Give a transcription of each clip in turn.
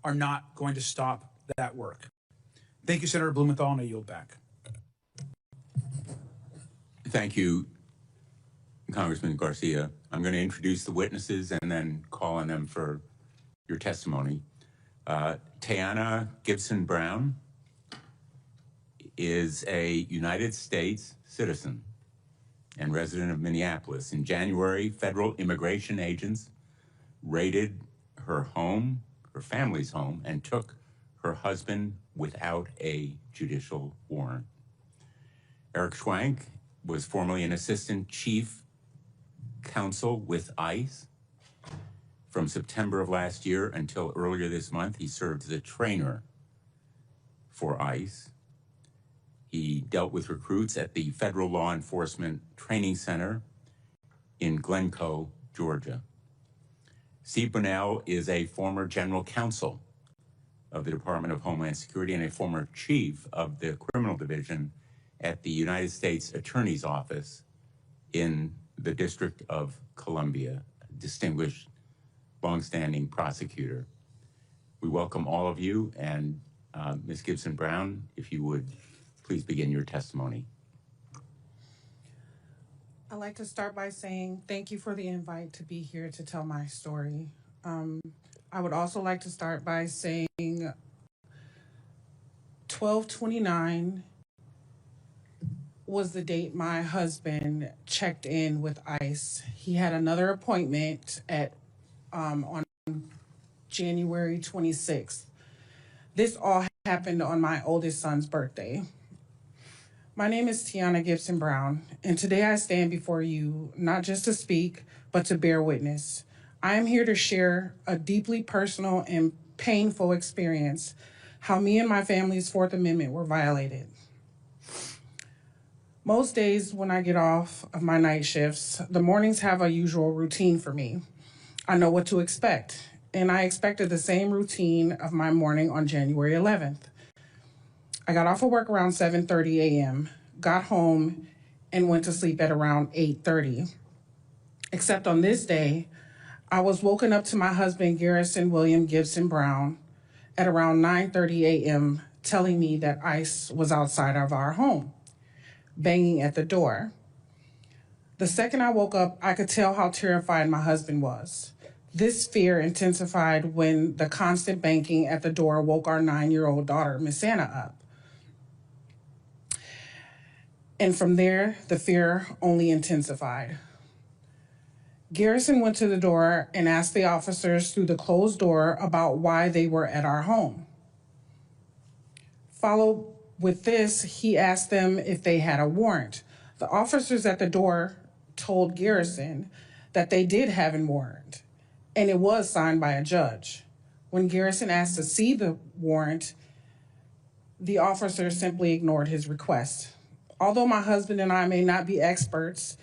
are not going to stop that work. Thank you, Senator Blumenthal, and I yield back. Thank you, Congressman Garcia. I'm going to introduce the witnesses and then call on them for your testimony. Teyana Gibson Brown is a United States citizen and resident of Minneapolis. In January, federal immigration agents raided her home, her family's home, and took her husband without a judicial warrant. Eric Schwank was formerly an assistant chief counsel with ICE. From September of last year until earlier this month, he served as a trainer for ICE. He dealt with recruits at the Federal Law Enforcement Training Center in Glencoe, Georgia. Steve Bunnell is a former general counsel of the Department of Homeland Security and a former chief of the criminal division at the United States Attorney's Office in the District of Columbia, a distinguished, longstanding prosecutor. We welcome all of you, and Ms. Gibson Brown, if you would please begin your testimony. I'd like to start by saying thank you for the invite to be here to tell my story. I would also like to start by saying 12/29 was the date my husband checked in with ICE. He had another appointment at on January 26th. This all happened on my oldest son's birthday. My name is Teyana Gibson Brown, and today I stand before you not just to speak, but to bear witness. I am here to share a deeply personal and painful experience, how me and my family's Fourth Amendment were violated. Most days when I get off of my night shifts, the mornings have a usual routine for me. I know what to expect, and I expected the same routine of my morning on January 11th. I got off of work around 7:30 a.m., got home, and went to sleep at around 8:30. Except on this day, I was woken up to my husband, Garrison William Gibson Brown, at around 9:30 a.m., telling me that ICE was outside of our home, banging at the door. The second I woke up, I could tell how terrified my husband was. This fear intensified when the constant banging at the door woke our 9-year-old daughter, Miss Anna, up. And from there, the fear only intensified. Garrison went to the door and asked the officers through the closed door about why they were at our home. Followed with this, he asked them if they had a warrant. The officers at the door told Garrison that they did have a warrant, and it was signed by a judge. When Garrison asked to see the warrant, the officer simply ignored his request. Although my husband and I may not be experts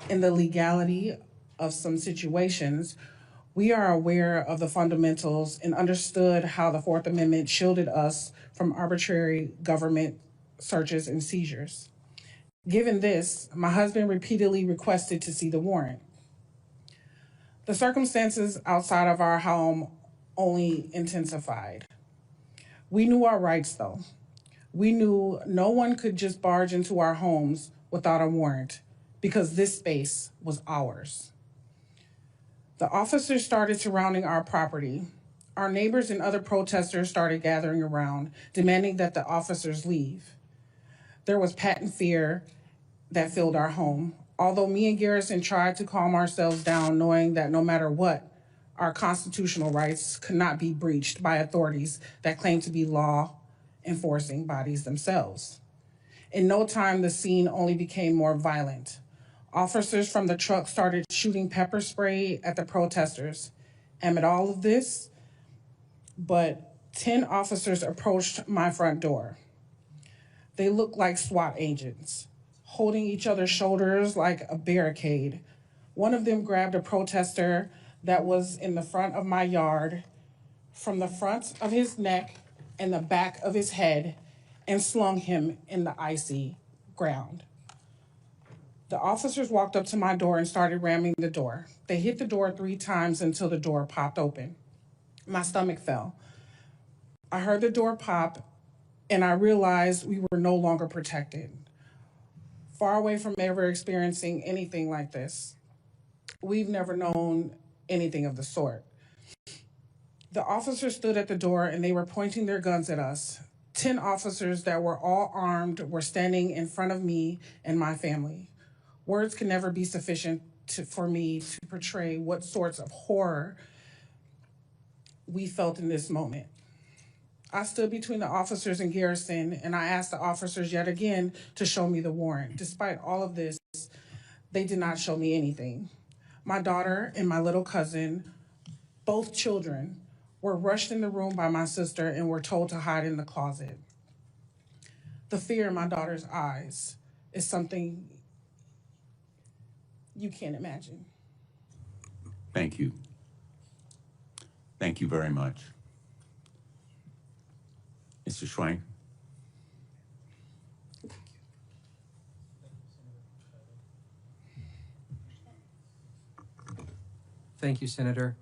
in the legality of some situations, we are aware of the fundamentals and understood how the Fourth Amendment shielded us from arbitrary government searches and seizures. Given this, my husband repeatedly requested to see the warrant. The circumstances outside of our home only intensified. We knew our rights, though. We knew no one could just barge into our homes without a warrant because this space was ours. The officers started surrounding our property. Our neighbors and other protesters started gathering around, demanding that the officers leave. There was patent fear that filled our home. Although me and Garrison tried to calm ourselves down, knowing that no matter what, our constitutional rights could not be breached by authorities that claim to be law enforcing bodies themselves. In no time, the scene only became more violent. Officers from the truck started shooting pepper spray at the protesters. Amid all of this, but 10 officers approached my front door. They looked like SWAT agents, holding each other's shoulders like a barricade. One of them grabbed a protester that was in the front of my yard from the front of his neck and the back of his head and slung him in the icy ground. The officers walked up to my door and started ramming the door. They hit the door 3 times until the door popped open. My stomach fell. I heard the door pop and I realized we were no longer protected. Far away from ever experiencing anything like this. We've never known anything of the sort. The officers stood at the door and they were pointing their guns at us. 10 officers that were all armed were standing in front of me and my family. Words can never be sufficient for me to portray what sorts of horror we felt in this moment. I stood between the officers and Garrison, and I asked the officers yet again to show me the warrant. Despite all of this, they did not show me anything. My daughter and my little cousin, both children, were rushed in the room by my sister and were told to hide in the closet. The fear in my daughter's eyes is something you can't imagine. Thank you. Thank you very much. Mr. Schwank. Thank you, Senator.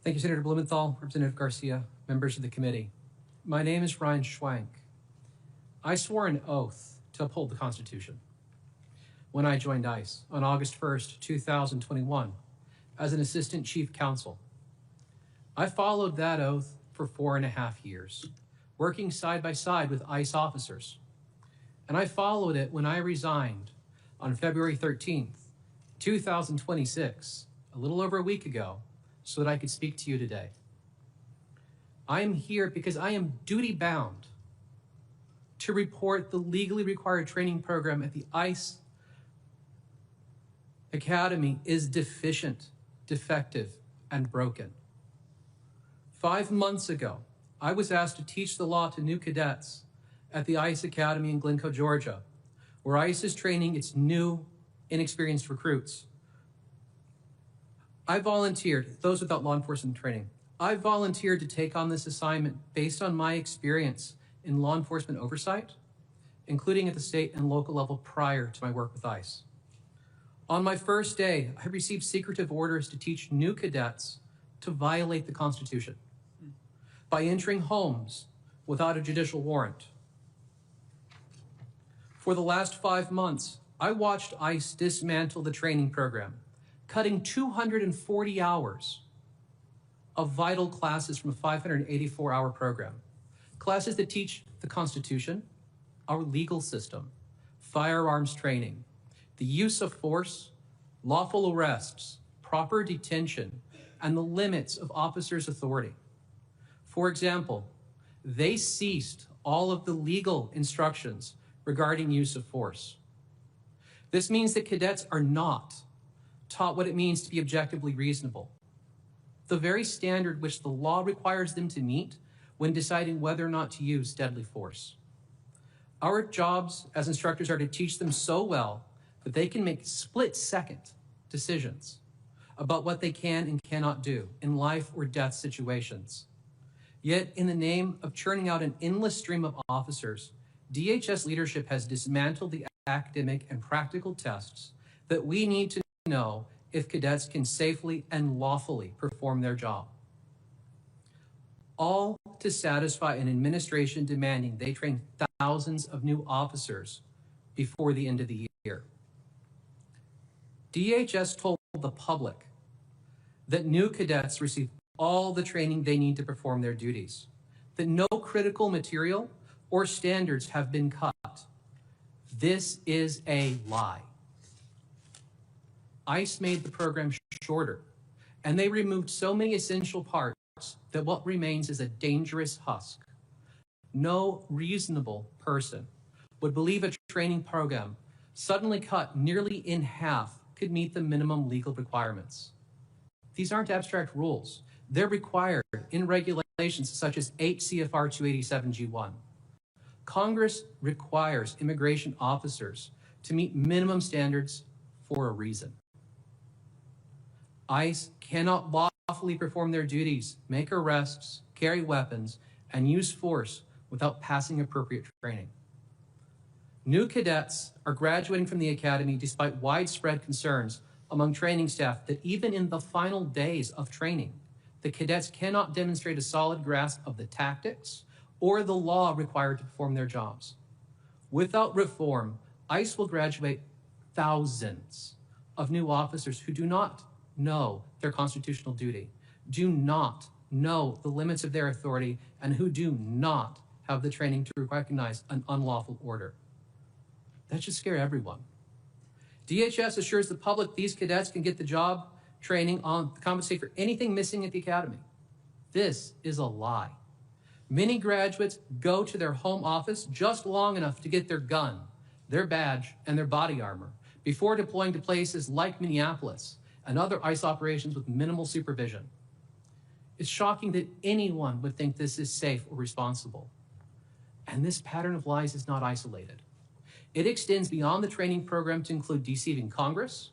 Thank you, Senator Blumenthal, Representative Garcia, members of the committee. My name is Ryan Schwank. I swore an oath to uphold the Constitution when I joined ICE on August 1st, 2021, as an Assistant Chief Counsel. I followed that oath for 4.5 years, working side by side with ICE officers. And I followed it when I resigned on February 13th, 2026, a little over a week ago, so that I could speak to you today. I am here because I am duty-bound to report the legally required training program at the ICE Academy is deficient, defective, and broken. 5 months ago, I was asked to teach the law to new cadets at the ICE Academy in Glencoe, Georgia, where ICE is training its new, inexperienced recruits. I volunteered, those without law enforcement training, I volunteered to take on this assignment based on my experience in law enforcement oversight, including at the state and local level prior to my work with ICE. On my first day, I received secretive orders to teach new cadets to violate the Constitution by entering homes without a judicial warrant. For the last 5 months, I watched ICE dismantle the training program, cutting 240 hours of vital classes from a 584-hour program. Classes that teach the Constitution, our legal system, firearms training, the use of force, lawful arrests, proper detention, and the limits of officers' authority. For example, they ceased all of the legal instructions regarding use of force. This means that cadets are not taught what it means to be objectively reasonable, the very standard which the law requires them to meet when deciding whether or not to use deadly force. Our jobs as instructors are to teach them so well that they can make split-second decisions about what they can and cannot do in life or death situations. Yet, in the name of churning out an endless stream of officers, DHS leadership has dismantled the academic and practical tests that we need to know if cadets can safely and lawfully perform their job. All to satisfy an administration demanding they train thousands of new officers before the end of the year. DHS told the public that new cadets receive all the training they need to perform their duties, that no critical material or standards have been cut. This is a lie. ICE made the program shorter, and they removed so many essential parts that what remains is a dangerous husk. No reasonable person would believe a training program suddenly cut nearly in half could meet the minimum legal requirements. These aren't abstract rules. They're required in regulations such as 8 CFR 287G1. Congress requires immigration officers to meet minimum standards for a reason. ICE cannot lawfully perform their duties, make arrests, carry weapons, and use force without passing appropriate training. New cadets are graduating from the academy despite widespread concerns among training staff that even in the final days of training, the cadets cannot demonstrate a solid grasp of the tactics or the law required to perform their jobs. Without reform, ICE will graduate thousands of new officers who do not know their constitutional duty, do not know the limits of their authority, and who do not have the training to recognize an unlawful order. That should scare everyone. DHS assures the public these cadets can get the job training on compensate for anything missing at the academy. This is a lie. Many graduates go to their home office just long enough to get their gun, their badge, and their body armor before deploying to places like Minneapolis and other ICE operations with minimal supervision. It's shocking that anyone would think this is safe or responsible. And this pattern of lies is not isolated. It extends beyond the training program to include deceiving Congress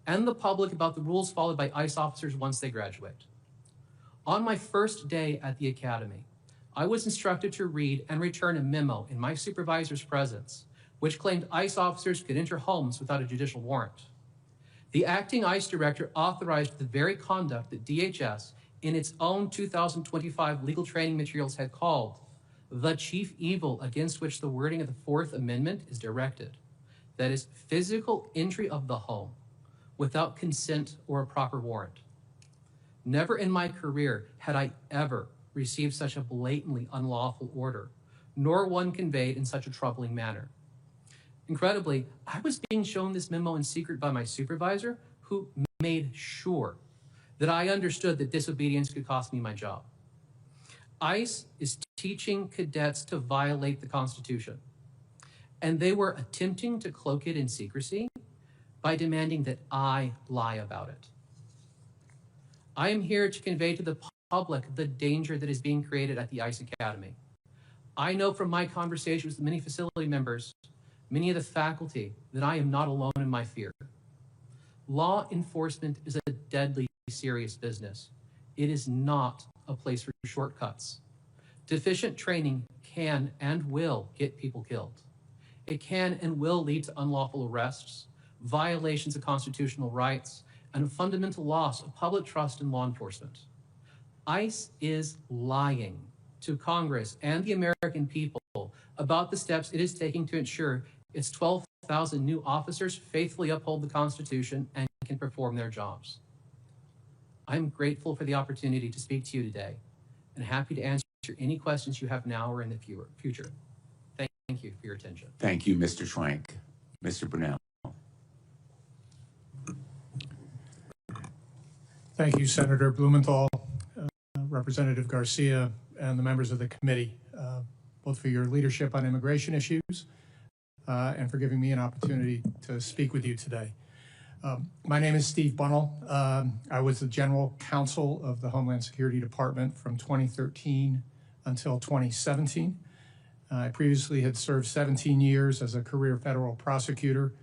and the public about the rules followed by ICE officers once they graduate. On my first day at the academy, I was instructed to read and return a memo in my supervisor's presence, which claimed ICE officers could enter homes without a judicial warrant. The acting ICE director authorized the very conduct that DHS, in its own 2025 legal training materials, had called the chief evil against which the wording of the Fourth Amendment is directed. That is, physical entry of the home without consent or a proper warrant. Never in my career had I ever received such a blatantly unlawful order, nor one conveyed in such a troubling manner. Incredibly, I was being shown this memo in secret by my supervisor, who made sure that I understood that disobedience could cost me my job. ICE is teaching cadets to violate the Constitution, and they were attempting to cloak it in secrecy by demanding that I lie about it. I am here to convey to the public the danger that is being created at the ICE Academy. I know from my conversations with many facility members, many of the faculty, that I am not alone in my fear. Law enforcement is a deadly serious business. It is not a place for shortcuts. Deficient training can and will get people killed. It can and will lead to unlawful arrests, violations of constitutional rights, and a fundamental loss of public trust in law enforcement. ICE is lying to Congress and the American people about the steps it is taking to ensure its 12,000 new officers faithfully uphold the Constitution and can perform their jobs. I'm grateful for the opportunity to speak to you today and happy to answer any questions you have now or in the future. Thank you for your attention. Thank you, Mr. Schwank. Mr. Bunnell. Thank you, Senator Blumenthal, Representative Garcia, and the members of the committee, both for your leadership on immigration issues and for giving me an opportunity to speak with you today. My name is Steve Bunnell. I was the General Counsel of the Homeland Security Department from 2013 until 2017. I previously had served 17 years as a career federal prosecutor,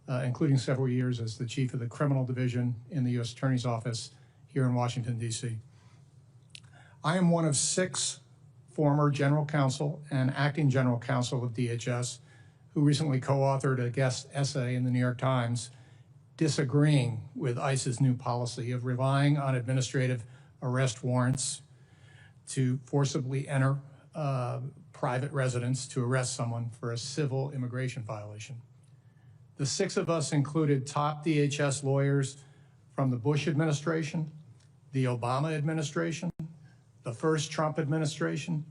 including several years as the chief of the criminal division in the U.S. Attorney's Office here in Washington, D.C. I am one of 6 former general counsel and acting general counsel of DHS who recently co-authored a guest essay in the New York Times disagreeing with ICE's new policy of relying on administrative arrest warrants to forcibly enter private residence to arrest someone for a civil immigration violation. The 6 of us included top DHS lawyers from the Bush administration, the Obama administration, the first Trump administration,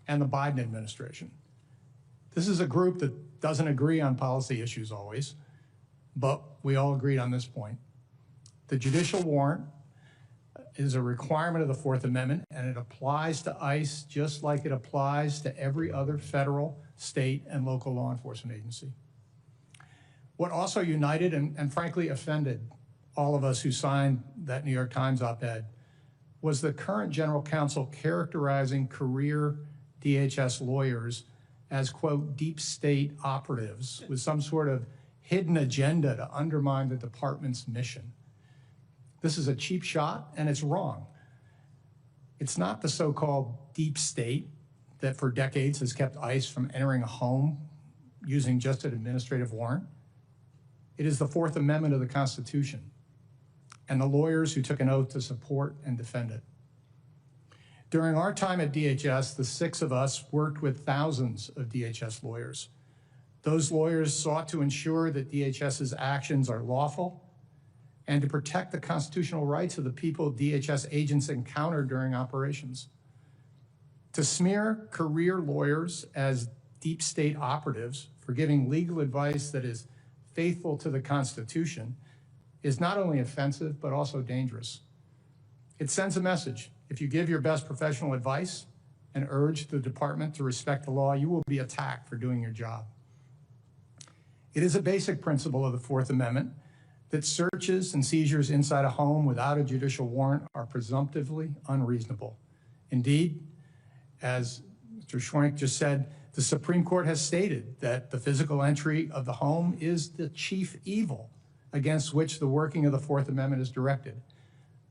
and the Biden administration. This is a group that doesn't agree on policy issues always, but we all agreed on this point. The judicial warrant is a requirement of the Fourth Amendment, and it applies to ICE just like it applies to every other federal, state, and local law enforcement agency. What also united and frankly offended all of us who signed that New York Times op-ed was the current general counsel characterizing career DHS lawyers as, quote, deep state operatives with some sort of hidden agenda to undermine the department's mission. This is a cheap shot, and it's wrong. It's not the so-called deep state that for decades has kept ICE from entering a home using just an administrative warrant. It is the Fourth Amendment of the Constitution and the lawyers who took an oath to support and defend it. During our time at DHS, the 6 of us worked with thousands of DHS lawyers. Those lawyers sought to ensure that DHS's actions are lawful and to protect the constitutional rights of the people DHS agents encounter during operations. To smear career lawyers as deep state operatives for giving legal advice that is faithful to the Constitution is not only offensive, but also dangerous. It sends a message. If you give your best professional advice and urge the department to respect the law, you will be attacked for doing your job. It is a basic principle of the Fourth Amendment that searches and seizures inside a home without a judicial warrant are presumptively unreasonable. Indeed, as Mr. Schwank just said, the Supreme Court has stated that the physical entry of the home is the chief evil against which the working of the Fourth Amendment is directed.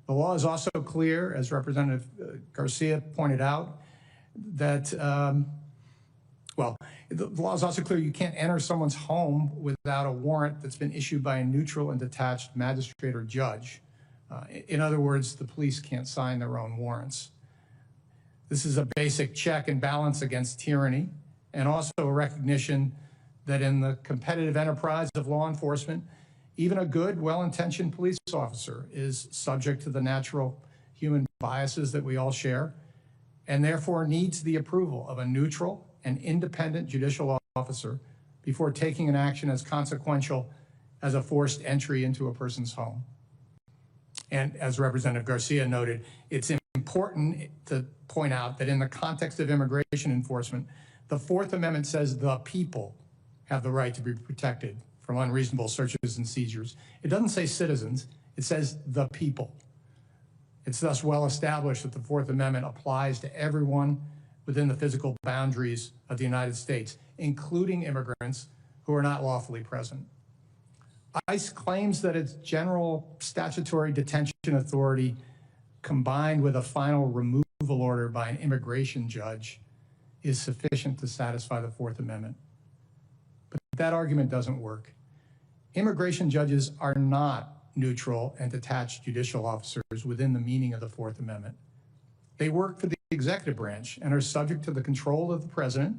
The law is also clear, as Representative Garcia pointed out, that, the law is also clear you can't enter someone's home without a warrant that's been issued by a neutral and detached magistrate or judge. In other words, the police can't sign their own warrants. This is a basic check and balance against tyranny, and also a recognition that in the competitive enterprise of law enforcement, even a good, well-intentioned police officer is subject to the natural human biases that we all share, and therefore needs the approval of a neutral and independent judicial officer before taking an action as consequential as a forced entry into a person's home. And as Representative Garcia noted, it's important to point out that in the context of immigration enforcement, the Fourth Amendment says the people have the right to be protected from unreasonable searches and seizures. It doesn't say citizens, it says the people. It's thus well established that the Fourth Amendment applies to everyone within the physical boundaries of the United States, including immigrants who are not lawfully present. ICE claims that its general statutory detention authority combined with a final removal order by an immigration judge is sufficient to satisfy the Fourth Amendment. But that argument doesn't work. Immigration judges are not neutral and detached judicial officers within the meaning of the Fourth Amendment. They work for the executive branch and are subject to the control of the president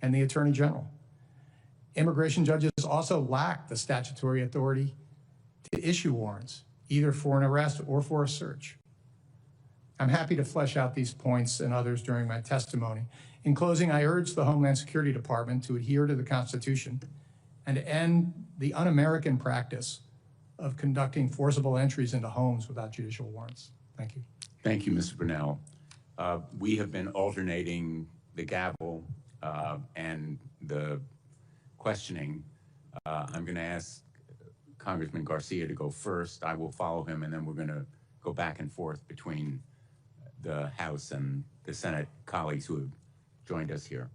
and the attorney general. Immigration judges also lack the statutory authority to issue warrants, either for an arrest or for a search. I'm happy to flesh out these points and others during my testimony. In closing, I urge the Homeland Security Department to adhere to the Constitution and to end the un-American practice of conducting forcible entries into homes without judicial warrants. Thank you. Thank you, Mr. Bunnell. We have been alternating the gavel and the questioning. I'm going to ask Congressman Garcia to go first. I will follow him, and then we're going to go back and forth between the House and the Senate colleagues who have joined us here.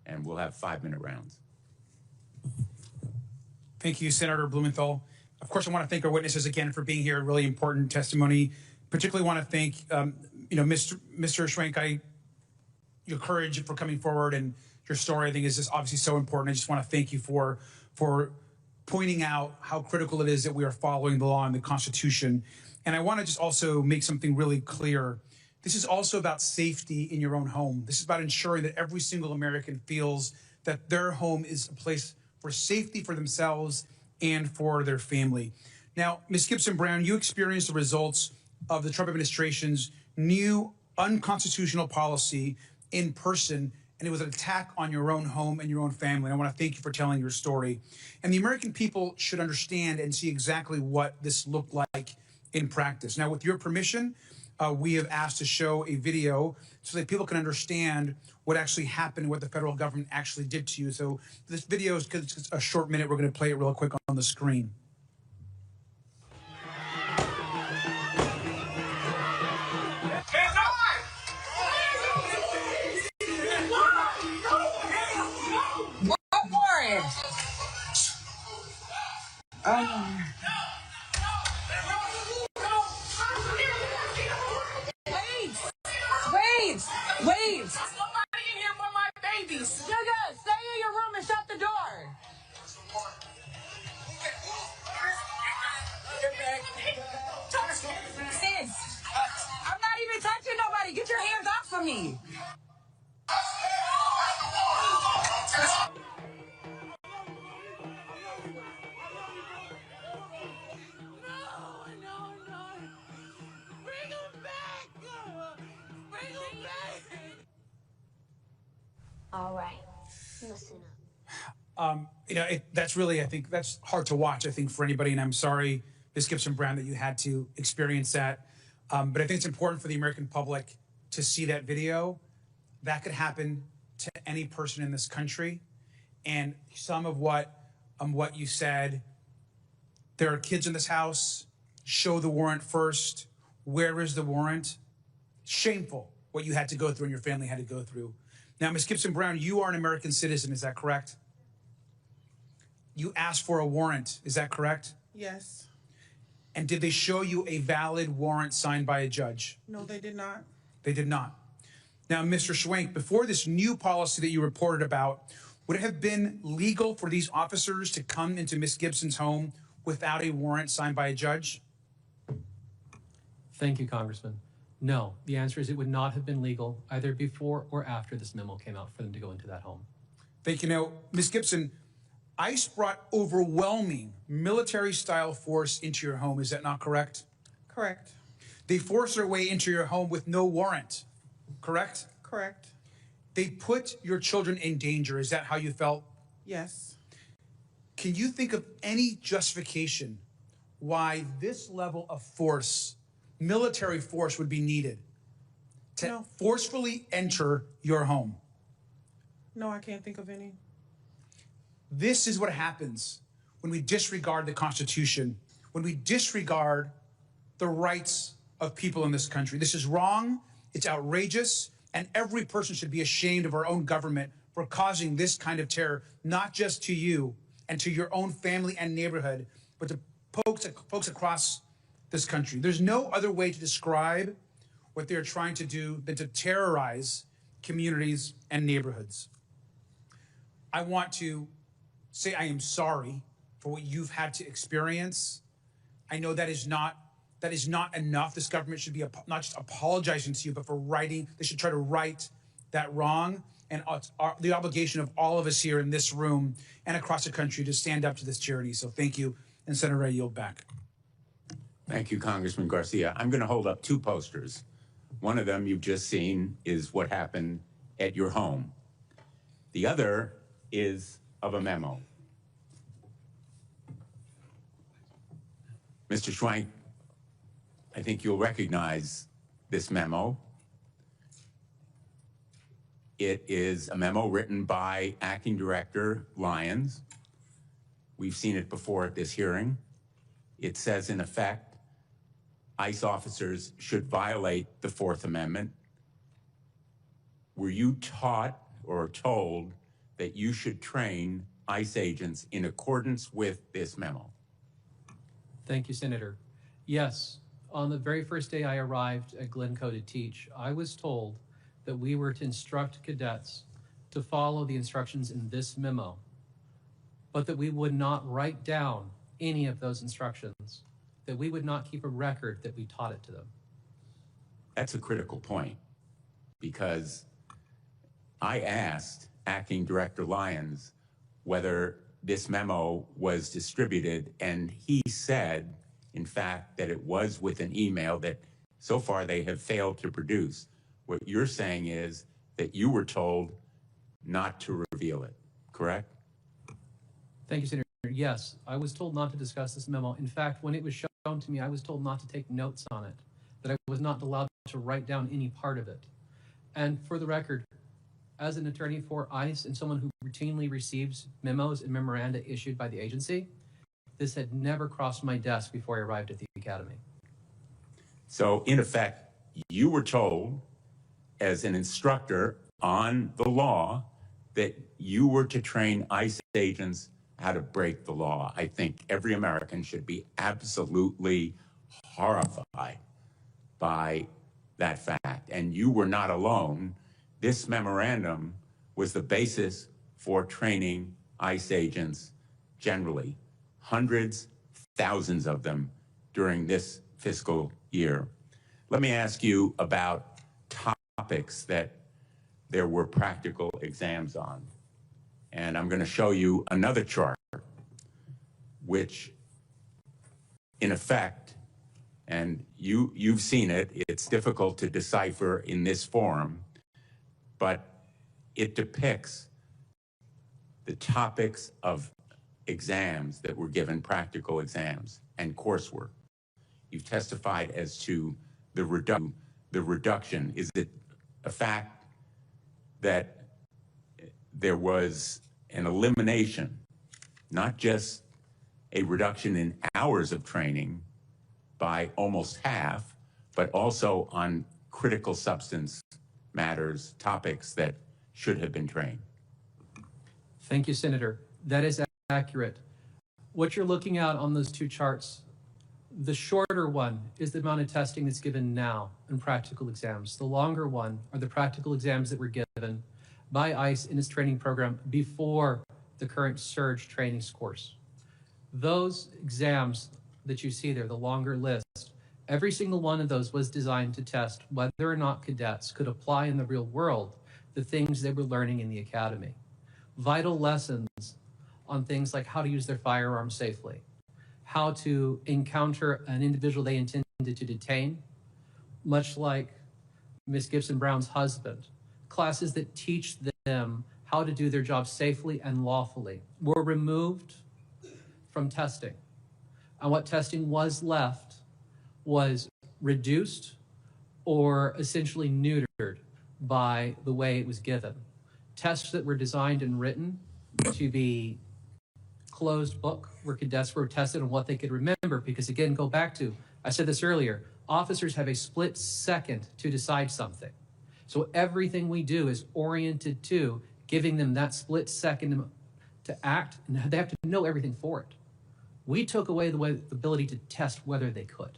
And we'll have 5-minute rounds. Thank you, Senator Blumenthal. Of course, I want to thank our witnesses again for being here. Really important testimony. Particularly want to thank, Mr. Schwank, your courage for coming forward, and your story, I think, is just obviously so important. I just want to thank you for pointing out how critical it is that we are following the law and the Constitution. And I want to just also make something really clear. This is also about safety in your own home. This is about ensuring that every single American feels that their home is a place for safety for themselves and for their family. Now, Ms. Gibson Brown, you experienced the results of the Trump administration's new unconstitutional policy in person, and it was an attack on your own home and your own family. And I want to thank you for telling your story. And the American people should understand and see exactly what this looked like in practice. Now, with your permission, we have asked to show a video so that people can understand what actually happened and what the federal government actually did to you. So this video is, because it's a short minute, we're going to play it real quick on the screen. Wait! Somebody in here for my babies! Stay in your room and shut the door! Sis, I'm not even touching nobody. Get your All right, listen up. That's really, I think that's hard to watch, I think, for anybody. And I'm sorry, Ms. Gibson Brown, that you had to experience that. But I think it's important for the American public to see that video. That could happen to any person in this country. And some of what you said, there are kids in this house, show the warrant first. Where is the warrant? Shameful what you had to go through and your family had to go through. Now, Ms. Gibson Brown, you are an American citizen, is that correct? You asked for a warrant, is that correct? Yes. And did they show you a valid warrant signed by a judge? No, they did not. They did not. Now, Mr. Schwank, before this new policy that you reported about, would it have been legal for these officers to come into Ms. Gibson's home without a warrant signed by a judge? Thank you, Congressman. No, the answer is it would not have been legal either before or after this memo came out for them to go into that home. Thank you. Now, Ms. Gibson, ICE brought overwhelming military-style force into your home. Is that not correct? Correct. They forced their way into your home with no warrant, correct? Correct. They put your children in danger. Is that how you felt? Yes. Can you think of any justification why this level of force, military force, would be needed to forcefully enter your home? No, I can't think of any. This is what happens when we disregard the Constitution, when we disregard the rights of people in this country. This is wrong, it's outrageous, and every person should be ashamed of our own government for causing this kind of terror, not just to you and to your own family and neighborhood, but to folks across this country. There's no other way to describe what they're trying to do than to terrorize communities and neighborhoods. I want to say I am sorry for what you've had to experience. I know that is not enough. This government should be not just apologizing to you, but for they should try to right that wrong. And it's the obligation of all of us here in this room and across the country to stand up to this tyranny. So thank you. And Senator, I yield back. Thank you, Congressman Garcia. I'm going to hold up two posters. One of them you've just seen is what happened at your home. The other is of a memo. Mr. Schwank, I think you'll recognize this memo. It is a memo written by Acting Director Lyons. We've seen it before at this hearing. It says, in effect, ICE officers should violate the Fourth Amendment. Were you taught or told that you should train ICE agents in accordance with this memo? Thank you, Senator. Yes, on the very first day I arrived at Glencoe to teach, I was told that we were to instruct cadets to follow the instructions in this memo, but that we would not write down any of those instructions, that we would not keep a record that we taught it to them. That's a critical point, because I asked Acting Director Lyons whether this memo was distributed, and he said, in fact, that it was with an email that so far they have failed to produce. What you're saying is that you were told not to reveal it, correct? Thank you, Senator. Yes, I was told not to discuss this memo. In fact, when it was shown to me, I was told not to take notes on it, that I was not allowed to write down any part of it. And for the record, as an attorney for ICE and someone who routinely receives memos and memoranda issued by the agency, this had never crossed my desk before I arrived at the academy. So, in effect, you were told as an instructor on the law that you were to train ICE agents how to break the law. I think every American should be absolutely horrified by that fact. And you were not alone. This memorandum was the basis for training ICE agents generally, hundreds, thousands of them during this fiscal year. Let me ask you about topics that there were practical exams on. And I'm going to show you another chart, which, in effect, and you've seen it, it's difficult to decipher in this forum, but it depicts the topics of exams that were given, practical exams and coursework. You've testified as to the reduction. Is it a fact that there was an elimination, not just a reduction in hours of training by almost half, but also on critical substance matters, topics that should have been trained? Thank you, Senator. That is accurate. What you're looking at on those two charts, the shorter one is the amount of testing that's given now in practical exams. The longer one are the practical exams that were given by ICE in its training program before the current surge training course. Those exams that you see there, the longer list, every single one of those was designed to test whether or not cadets could apply in the real world the things they were learning in the academy. Vital lessons on things like how to use their firearms safely, how to encounter an individual they intended to detain, much like Ms. Gibson Brown's husband. Classes that teach them how to do their job safely and lawfully were removed from testing. And what testing was left was reduced or essentially neutered by the way it was given. Tests that were designed and written to be closed book, where cadets were tested on what they could remember, because again, go back to, I said this earlier, officers have a split second to decide something. So everything we do is oriented to giving them that split second to act, and they have to know everything for it. We took away the ability to test whether they could.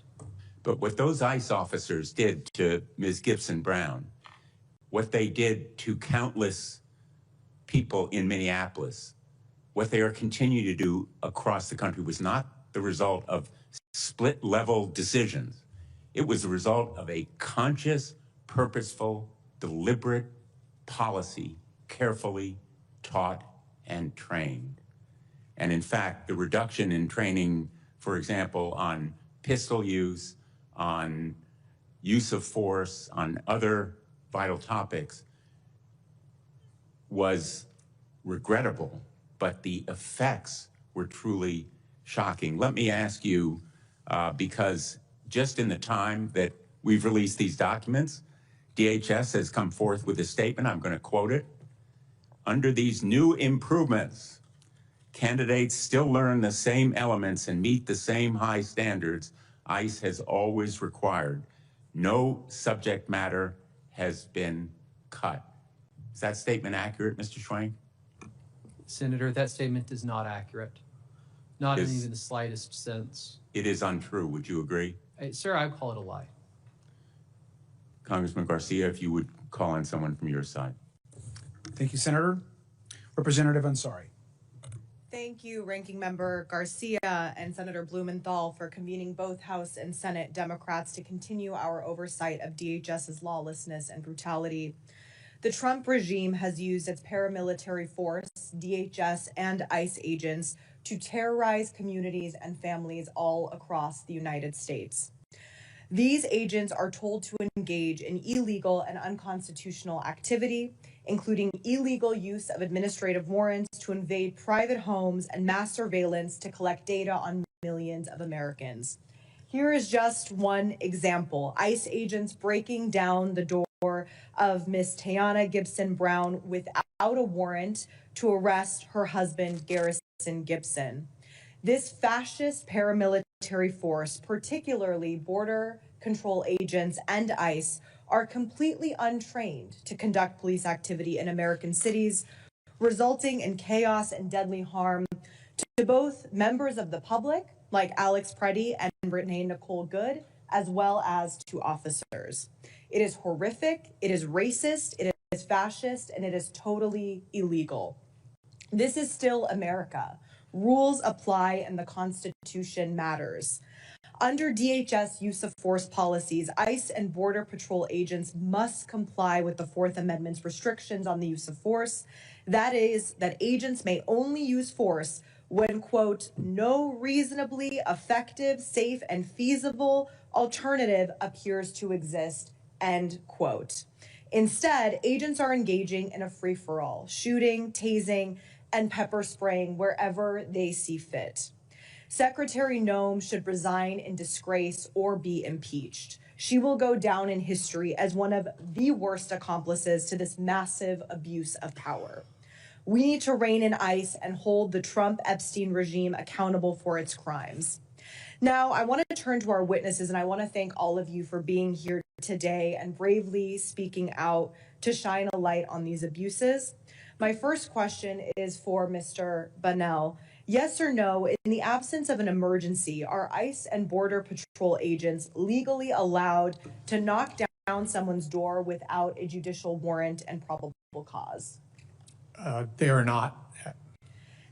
But what those ICE officers did to Ms. Gibson Brown, what they did to countless people in Minneapolis, what they are continuing to do across the country was not the result of split-level decisions. It was the result of a conscious, purposeful, deliberate policy, carefully taught and trained. And in fact, the reduction in training, for example, on pistol use, on use of force, on other vital topics, was regrettable, but the effects were truly shocking. Let me ask you, because just in the time that we've released these documents, DHS has come forth with a statement, I'm going to quote it. Under these new improvements, candidates still learn the same elements and meet the same high standards ICE has always required. No subject matter has been cut. Is that statement accurate, Mr. Schwank? Senator, that statement is not accurate. Not in even the slightest sense. It is untrue. Would you agree? Sir, I call it a lie. Congressman Garcia, if you would call on someone from your side. Thank you, Senator. Representative Ansari. Thank you, Ranking Member Garcia and Senator Blumenthal, for convening both House and Senate Democrats to continue our oversight of DHS's lawlessness and brutality. The Trump regime has used its paramilitary force, DHS and ICE agents, to terrorize communities and families all across the United States. These agents are told to engage in illegal and unconstitutional activity, including illegal use of administrative warrants to invade private homes and mass surveillance to collect data on millions of Americans. Here is just one example. ICE agents breaking down the door of Miss Teyana Gibson Brown without a warrant to arrest her husband, Garrison Gibson. This fascist paramilitary force, particularly Border Control agents and ICE, are completely untrained to conduct police activity in American cities, resulting in chaos and deadly harm to both members of the public, like 𝗟𝗶𝘃𝗲 and Brittany Nicole Good, as well as to officers. It is horrific, it is racist, it is fascist, and it is totally illegal. This is still America. Rules apply and the Constitution matters. Under DHS use of force policies, ICE and Border Patrol agents must comply with the Fourth Amendment's restrictions on the use of force. That is, that agents may only use force when, quote, no reasonably effective, safe, and feasible alternative appears to exist, end quote. Instead, agents are engaging in a free-for-all, shooting, tasing, and pepper spraying wherever they see fit. Secretary Noem should resign in disgrace or be impeached. She will go down in history as one of the worst accomplices to this massive abuse of power. We need to rein in ICE and hold the Trump-Epstein regime accountable for its crimes. Now, I want to turn to our witnesses, and I want to thank all of you for being here today and bravely speaking out to shine a light on these abuses. My first question is for Mr. Bunnell. Yes or no, in the absence of an emergency, are ICE and Border Patrol agents legally allowed to knock down someone's door without a judicial warrant and probable cause? They are not.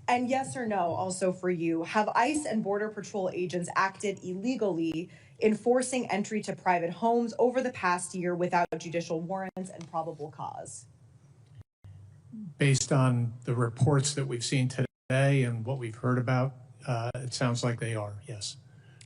And yes or no, also for you, have ICE and Border Patrol agents acted illegally in forcing entry to private homes over the past year without judicial warrants and probable cause? Based on the reports that we've seen today and what we've heard about, it sounds like they are, yes.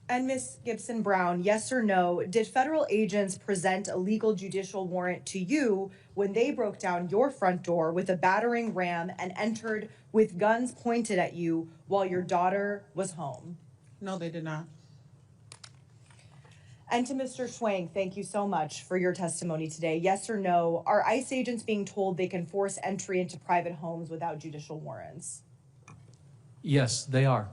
And Ms. Gibson Brown, yes or no, did federal agents present a legal judicial warrant to you when they broke down your front door with a battering ram and entered with guns pointed at you while your daughter was home? No, they did not. And to Mr. Schwank, thank you so much for your testimony today. Yes or no, are ICE agents being told they can force entry into private homes without judicial warrants? Yes, they are.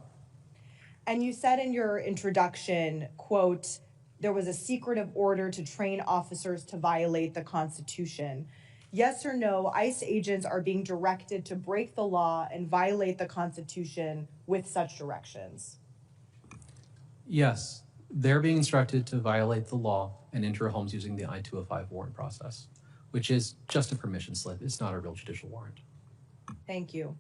And you said in your introduction, quote, there was a secretive order to train officers to violate the Constitution. Yes or no, ICE agents are being directed to break the law and violate the Constitution with such directions? Yes, they're being instructed to violate the law and enter homes using the I-205 warrant process, which is just a permission slip. It's not a real judicial warrant. Thank you.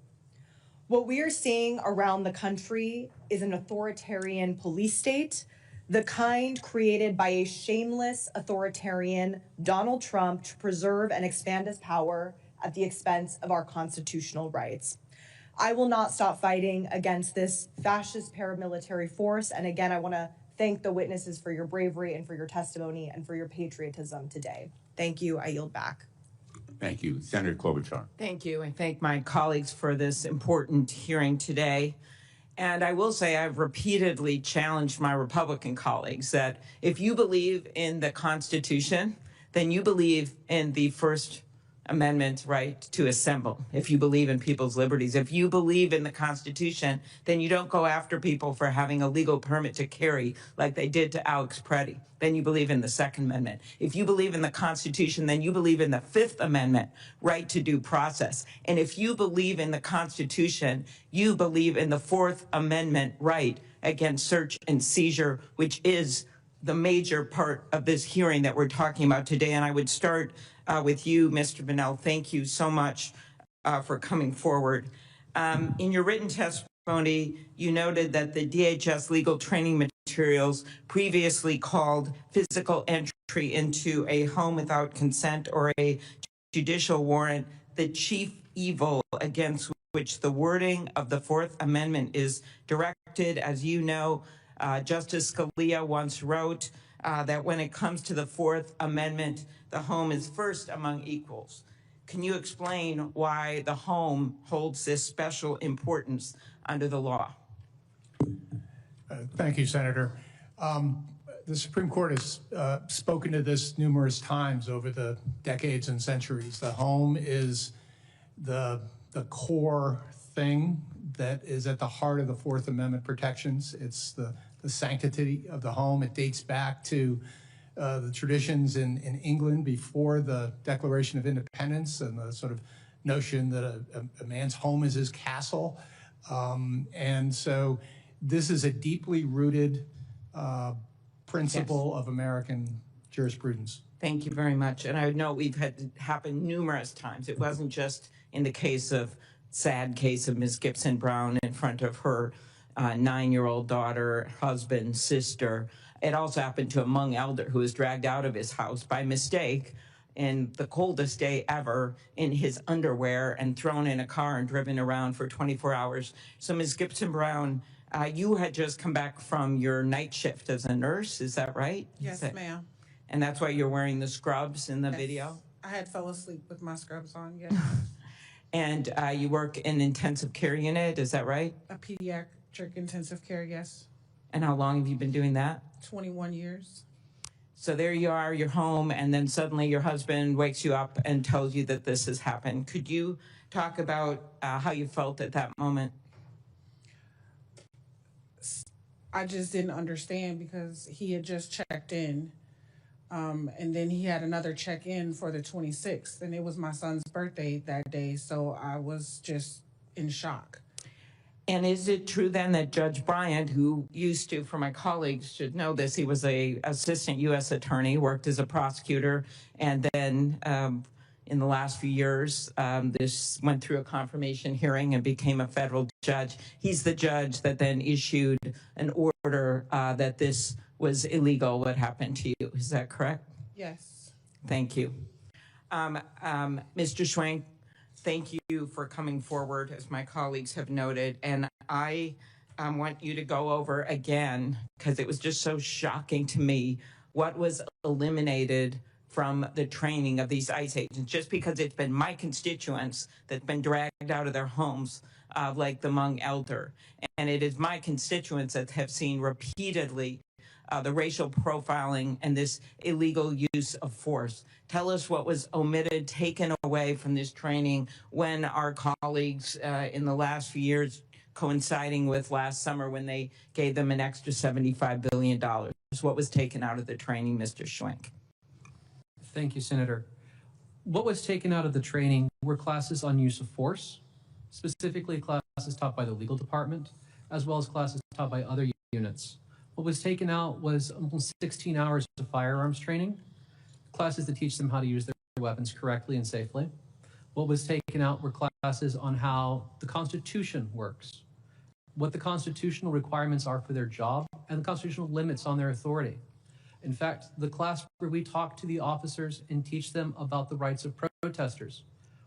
What we are seeing around the country is an authoritarian police state, the kind created by a shameless authoritarian, Donald Trump, to preserve and expand his power at the expense of our constitutional rights. I will not stop fighting against this fascist paramilitary force. And again, I want to thank the witnesses for your bravery and for your testimony and for your patriotism today. Thank you. I yield back. Thank you. Senator 𝗟𝗶𝘃. Thank you, and thank my colleagues for this important hearing today. And I will say I've repeatedly challenged my Republican colleagues that if you believe in the Constitution, then you believe in the First Amendment right to assemble. If you believe in people's liberties, if you believe in the Constitution, then you don't go after people for having a legal permit to carry like they did to 𝗟𝗶𝘃. Then you believe in the Second Amendment. If you believe in the Constitution, then you believe in the Fifth Amendment, right to due process. And if you believe in the Constitution, you believe in the Fourth Amendment right against search and seizure, which is the major part of this hearing that we're talking about today. And I would start with you, Mr. Bunnell. Thank you so much for coming forward. In your written testimony, you noted that the DHS legal training materials previously called physical entry into a home without consent or a judicial warrant the chief evil against which the wording of the Fourth Amendment is directed. As you know, Justice Scalia once wrote that when it comes to the Fourth Amendment, the home is first among equals. Can you explain why the home holds this special importance under the law? Thank you, Senator. The Supreme Court has spoken to this numerous times over the decades and centuries. The home is the core thing that is at the heart of the Fourth Amendment protections. It's the sanctity of the home. It dates back to the traditions in England before the Declaration of Independence and the sort of notion that a man's home is his castle. And so this is a deeply rooted principle of American jurisprudence. Thank you very much. And I know we've had it happen numerous times. It wasn't just in the sad case of Ms. Gibson Brown in front of her 9-year-old daughter, husband, sister. It also happened to a Hmong elder who was dragged out of his house by mistake in the coldest day ever in his underwear and thrown in a car and driven around for 24 hours. So Ms. Gibson Brown, you had just come back from your night shift as a nurse, is that right? Yes, ma'am. And that's why you're wearing the scrubs in the video? I had fell asleep with my scrubs on, yes. And you work in intensive care unit, is that right? A pediatric intensive care, yes. And how long have you been doing that? 21 years. So there you are, you're home, and then suddenly your husband wakes you up and tells you that this has happened. Could you talk about how you felt at that moment? I just didn't understand because he had just checked in. And then he had another check-in for the 26th, and it was my son's birthday that day, so I was just in shock. And is it true then that Judge Bryant, who used to, for my colleagues should know this, he was a assistant U.S. attorney, worked as a prosecutor, and then in the last few years, this went through a confirmation hearing and became a federal judge. He's the judge that then issued an order that this was illegal, what happened to you. Is that correct? Yes. Thank you. Mr. Schwank, thank you for coming forward, as my colleagues have noted. And I want you to go over again, because it was just so shocking to me, what was eliminated from the training of these ICE agents, just because it's been my constituents that's been dragged out of their homes, like the Hmong elder. And it is my constituents that have seen repeatedly the racial profiling and this illegal use of force. Tell us what was omitted, taken away from this training when our colleagues in the last few years, coinciding with last summer when they gave them an extra $75 billion. What was taken out of the training, Mr. Schwank? Thank you, Senator. What was taken out of the training were classes on use of force, specifically classes taught by the legal department, as well as classes taught by other units. What was taken out was almost 16 hours of firearms training, classes that teach them how to use their weapons correctly and safely. What was taken out were classes on how the Constitution works, what the constitutional requirements are for their job, and the constitutional limits on their authority. In fact, the class where we talk to the officers and teach them about the rights of protesters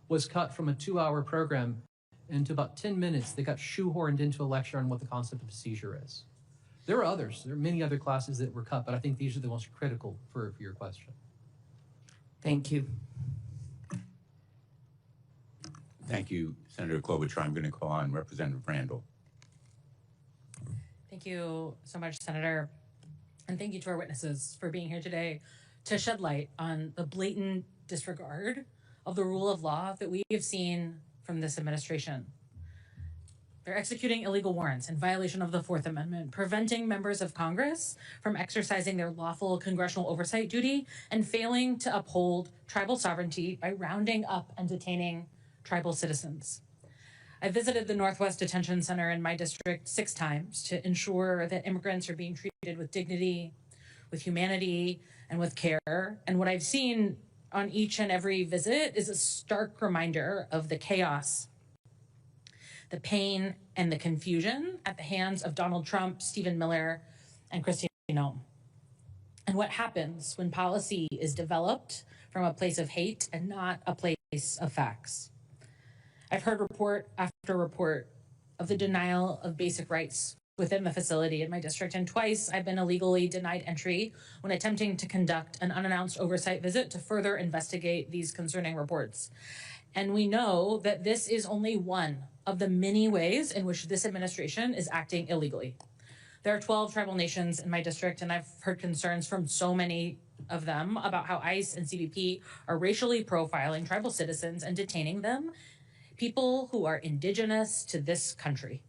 was cut from a 2-hour program into about 10 minutes. They got shoehorned into a lecture on what the concept of a seizure is. There are others. There are many other classes that were cut, but I think these are the most critical for your question. Thank you. Thank you, Senator Klobuchar. I'm going to call on Representative Randall. Thank you so much, Senator. And thank you to our witnesses for being here today to shed light on the blatant disregard of the rule of law that we have seen from this administration. They're executing illegal warrants in violation of the Fourth Amendment, preventing members of Congress from exercising their lawful congressional oversight duty, and failing to uphold tribal sovereignty by rounding up and detaining tribal citizens. I visited the Northwest Detention Center in my district 6 times to ensure that immigrants are being treated with dignity, with humanity, and with care. And what I've seen on each and every visit is a stark reminder of the chaos, the pain, and the confusion at the hands of Donald Trump, Stephen Miller, and Kristi Noem. And what happens when policy is developed from a place of hate and not a place of facts. I've heard report after report of the denial of basic rights within the facility in my district, and twice I've been illegally denied entry when attempting to conduct an unannounced oversight visit to further investigate these concerning reports. And we know that this is only one of the many ways in which this administration is acting illegally. There are 12 tribal nations in my district, and I've heard concerns from so many of them about how ICE and CBP are racially profiling tribal citizens and detaining them, people who are indigenous to this country.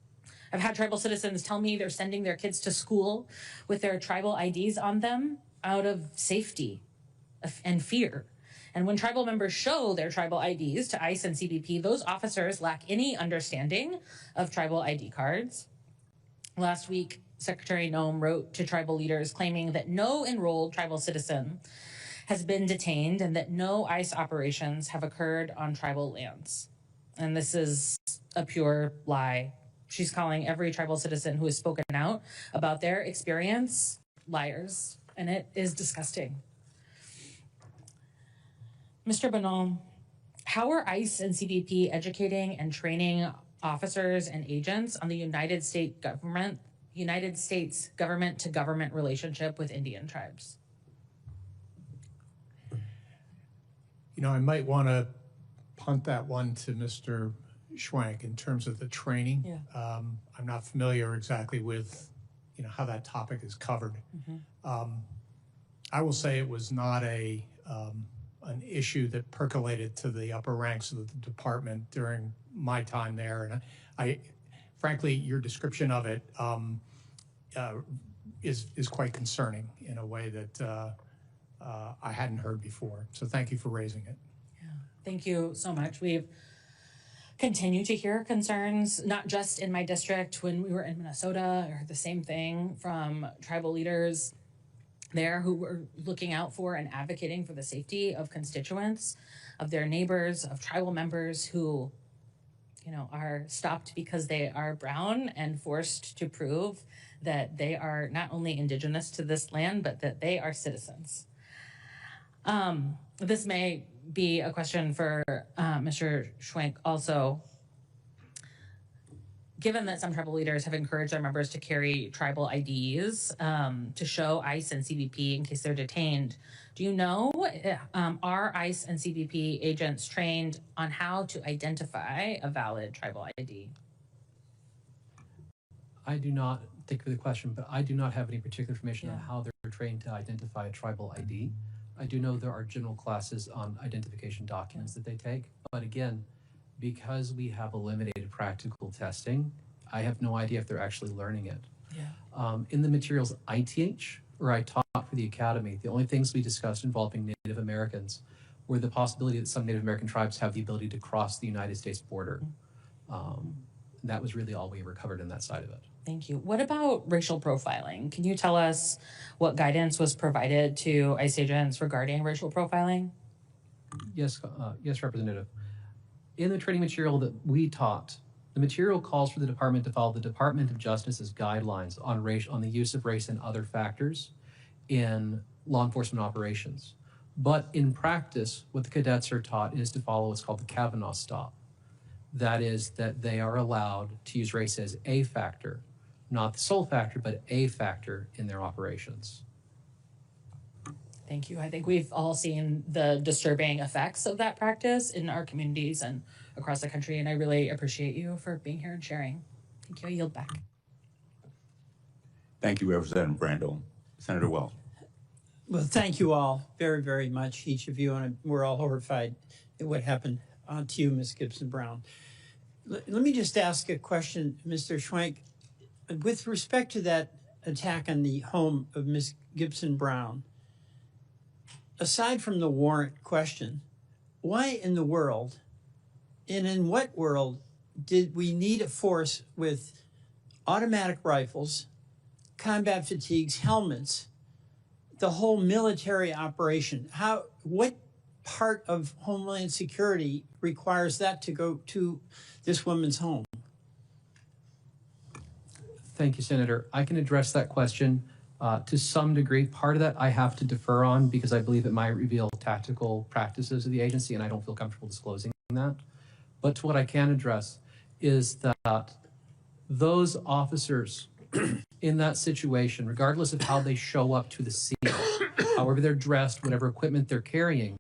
I've had tribal citizens tell me they're sending their kids to school with their tribal IDs on them out of safety and fear. And when tribal members show their tribal IDs to ICE and CBP, those officers lack any understanding of tribal ID cards. Last week, Secretary Noem wrote to tribal leaders claiming that no enrolled tribal citizen has been detained and that no ICE operations have occurred on tribal lands. And this is a pure lie. She's calling every tribal citizen who has spoken out about their experience liars, and it is disgusting. Mr. Bunnell, how are ICE and CBP educating and training officers and agents on the United States government-to-government relationship with Indian tribes? I might want to punt that one to Mr. Schwank in terms of the training. Yeah. I'm not familiar exactly with, how that topic is covered. I will say it was not an issue that percolated to the upper ranks of the department during my time there. And frankly, your description of it is quite concerning in a way that I hadn't heard before. So thank you for raising it. Yeah. Thank you so much. We've continued to hear concerns, not just in my district. When we were in Minnesota, I heard the same thing from tribal leaders there who were looking out for and advocating for the safety of constituents, of their neighbors, of tribal members who, are stopped because they are brown and forced to prove that they are not only indigenous to this land, but that they are citizens. This may be a question for Mr. Schwank also. Given that some tribal leaders have encouraged their members to carry tribal IDs to show ICE and CBP in case they're detained, do you know, are ICE and CBP agents trained on how to identify a valid tribal ID? I do not, thank you for the question, but I do not have any particular information on how they're trained to identify a tribal ID. I do know there are general classes on identification documents that they take, but again, because we have eliminated practical testing, I have no idea if they're actually learning it. Yeah. In the materials I teach, or I taught for the academy, the only things we discussed involving Native Americans were the possibility that some Native American tribes have the ability to cross the United States border. That was really all we ever covered in that side of it. Thank you. What about racial profiling? Can you tell us what guidance was provided to ICE agents regarding racial profiling? Yes, yes, Representative. In the training material that we taught, the material calls for the department to follow the Department of Justice's guidelines on the use of race and other factors in law enforcement operations. But in practice, what the cadets are taught is to follow what's called the Kavanaugh stop. That is that they are allowed to use race as a factor, not the sole factor, but a factor in their operations. Thank you. I think we've all seen the disturbing effects of that practice in our communities and across the country, and I really appreciate you for being here and sharing. Thank you. I yield back. Thank you, Representative Brandel. Senator Wells. Well, thank you all very, very much, each of you, and we're all horrified at what happened to you, Ms. Gibson Brown. Let me just ask a question, Mr. Schwank. With respect to that attack on the home of Ms. Gibson Brown, aside from the warrant question, why in the world, and in what world, did we need a force with automatic rifles, combat fatigues, helmets, the whole military operation? What part of Homeland Security requires that to go to this woman's home? Thank you, Senator. I can address that question to some degree. Part of that I have to defer on because I believe it might reveal tactical practices of the agency, and I don't feel comfortable disclosing that. But to what I can address is that those officers in that situation, regardless of how they show up to the scene, however they're dressed, whatever equipment they're carrying,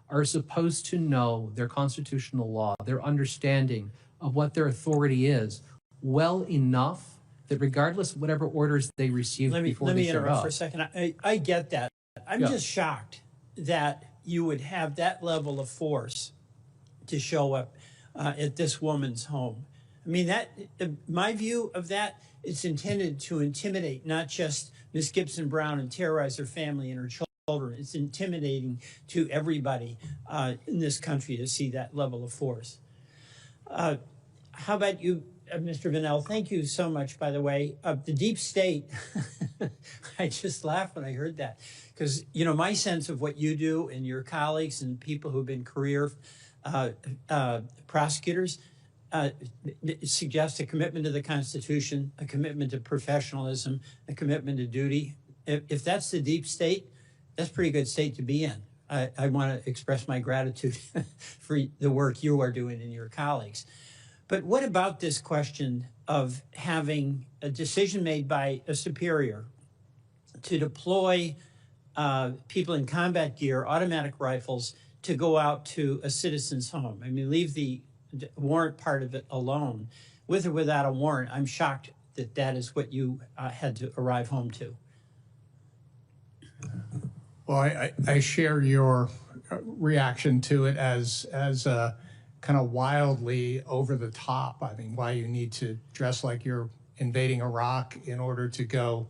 are supposed to know their constitutional law, their understanding of what their authority is, well enough that regardless of whatever orders they receive before they show up. Let me interrupt for a second. I get that. I'm just shocked that you would have that level of force to show up at this woman's home. I mean, my view of that, it's intended to intimidate not just Ms. Gibson Brown and terrorize her family and her children. It's intimidating to everybody in this country to see that level of force. How about you, Mr. Bunnell? Thank you so much, by the way. The deep state, I just laughed when I heard that. Because, my sense of what you do and your colleagues and people who've been career prosecutors suggests a commitment to the Constitution, a commitment to professionalism, a commitment to duty. If that's the deep state, that's a pretty good state to be in. I want to express my gratitude for the work you are doing and your colleagues. But what about this question of having a decision made by a superior to deploy people in combat gear, automatic rifles, to go out to a citizen's home? I mean, leave the warrant part of it alone. With or without a warrant, I'm shocked that that is what you had to arrive home to. Well, I share your reaction to it as kind of wildly over the top. I mean, why you need to dress like you're invading Iraq in order to go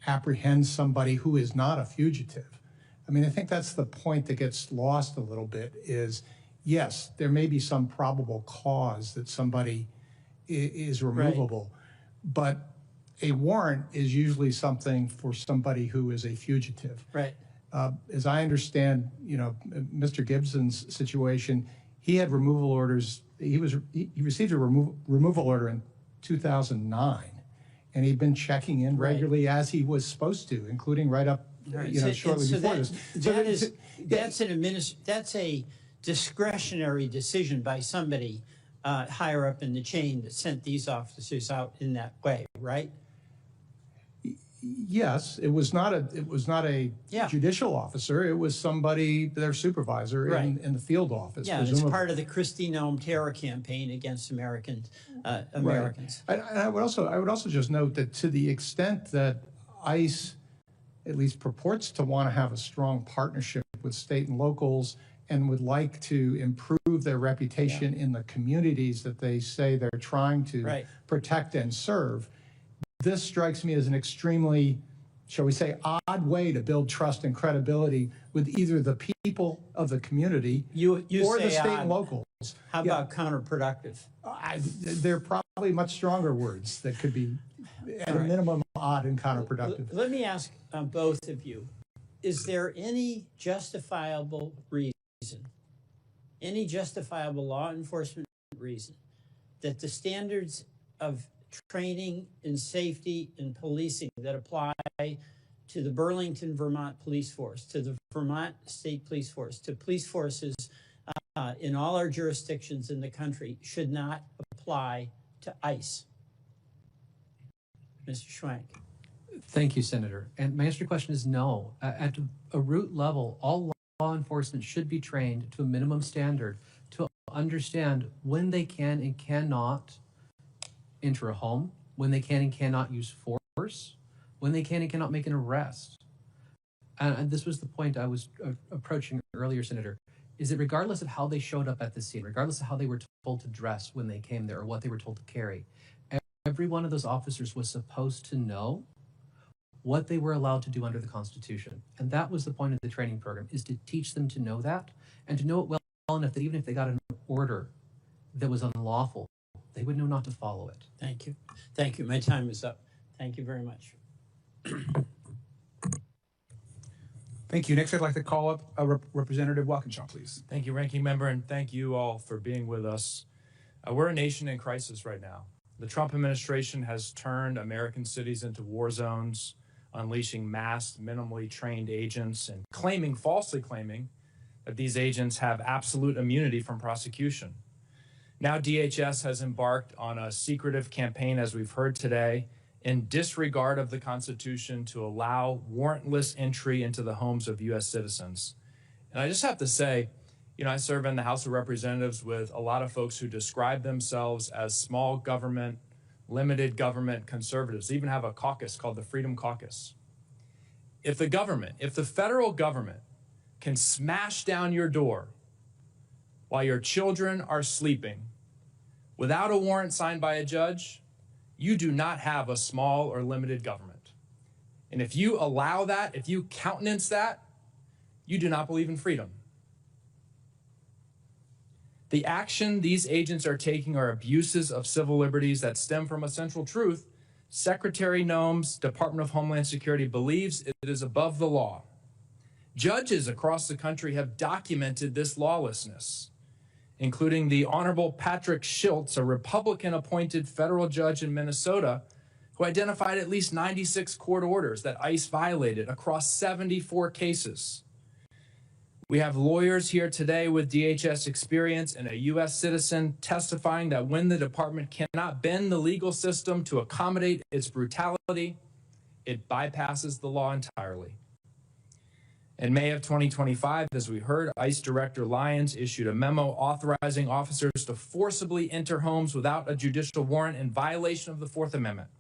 apprehend somebody who is not a fugitive. I mean, I think that's the point that gets lost a little bit is, yes, there may be some probable cause that somebody is removable, but a warrant is usually something for somebody who is a fugitive. Right. As I understand, you know, Mr. Gibson's situation, he had removal orders. He received a removal order in 2009, and he'd been checking in regularly as he was supposed to, including right up, you know, shortly before this. That's a discretionary decision by somebody higher up in the chain that sent these officers out in that way, right? Yes, it was not a judicial officer. It was somebody, their supervisor in the field office. Yeah, it's part of the Christie Nome terror campaign against Americans. Right. I would also just note that to the extent that ICE at least purports to want to have a strong partnership with state and locals and would like to improve their reputation in the communities that they say they're trying to protect and serve, this strikes me as an extremely, shall we say, odd way to build trust and credibility with either the people of the community or the state and locals. How about counterproductive? They're probably much stronger words that could be, at a minimum, odd and counterproductive. Let me ask both of you, is there any justifiable reason, any justifiable law enforcement reason that the standards of training and safety and policing that apply to the Burlington, Vermont police force, to the Vermont State Police Force, to police forces in all our jurisdictions in the country should not apply to ICE? Mr. Schwank. Thank you, Senator. And my answer to your question is no. At a root level, all law enforcement should be trained to a minimum standard to understand when they can and cannot enter a home, when they can and cannot use force, when they can and cannot make an arrest. And this was the point I was approaching earlier, Senator, is that regardless of how they showed up at the scene, regardless of how they were told to dress when they came there or what they were told to carry, every one of those officers was supposed to know what they were allowed to do under the Constitution. And that was the point of the training program, is to teach them to know that and to know it well enough that even if they got an order that was unlawful, they would know not to follow it. Thank you. Thank you. My time is up. Thank you very much. Thank you. Next, I'd like to call up Representative Walkinshaw, please. Thank you, Ranking Member, and thank you all for being with us. We're a nation in crisis right now. The Trump administration has turned American cities into war zones, unleashing masked, minimally trained agents and falsely claiming that these agents have absolute immunity from prosecution. Now DHS has embarked on a secretive campaign, as we've heard today, in disregard of the Constitution to allow warrantless entry into the homes of U.S. citizens. And I just have to say, you know, I serve in the House of Representatives with a lot of folks who describe themselves as small government, limited government conservatives. They even have a caucus called the Freedom Caucus. If the federal government can smash down your door while your children are sleeping without a warrant signed by a judge, you do not have a small or limited government. And if you allow that, if you countenance that, you do not believe in freedom. The action these agents are taking are abuses of civil liberties that stem from a central truth. Secretary Nome's Department of Homeland Security believes it is above the law. Judges across the country have documented this lawlessness, including the Honorable Patrick Schiltz, a Republican-appointed federal judge in Minnesota, who identified at least 96 court orders that ICE violated across 74 cases. We have lawyers here today with DHS experience and a U.S. citizen testifying that when the department cannot bend the legal system to accommodate its brutality, it bypasses the law entirely. In May of 2025, as we heard, ICE Director Lyons issued a memo authorizing officers to forcibly enter homes without a judicial warrant in violation of the Fourth Amendment.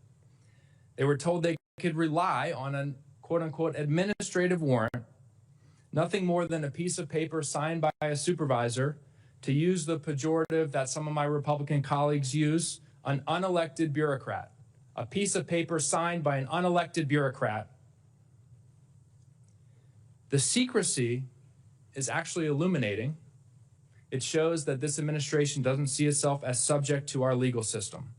They were told they could rely on a quote-unquote administrative warrant, nothing more than a piece of paper signed by a supervisor, to use the pejorative that some of my Republican colleagues use, an unelected bureaucrat. A piece of paper signed by an unelected bureaucrat. The secrecy is actually illuminating. It shows that this administration doesn't see itself as subject to our legal system.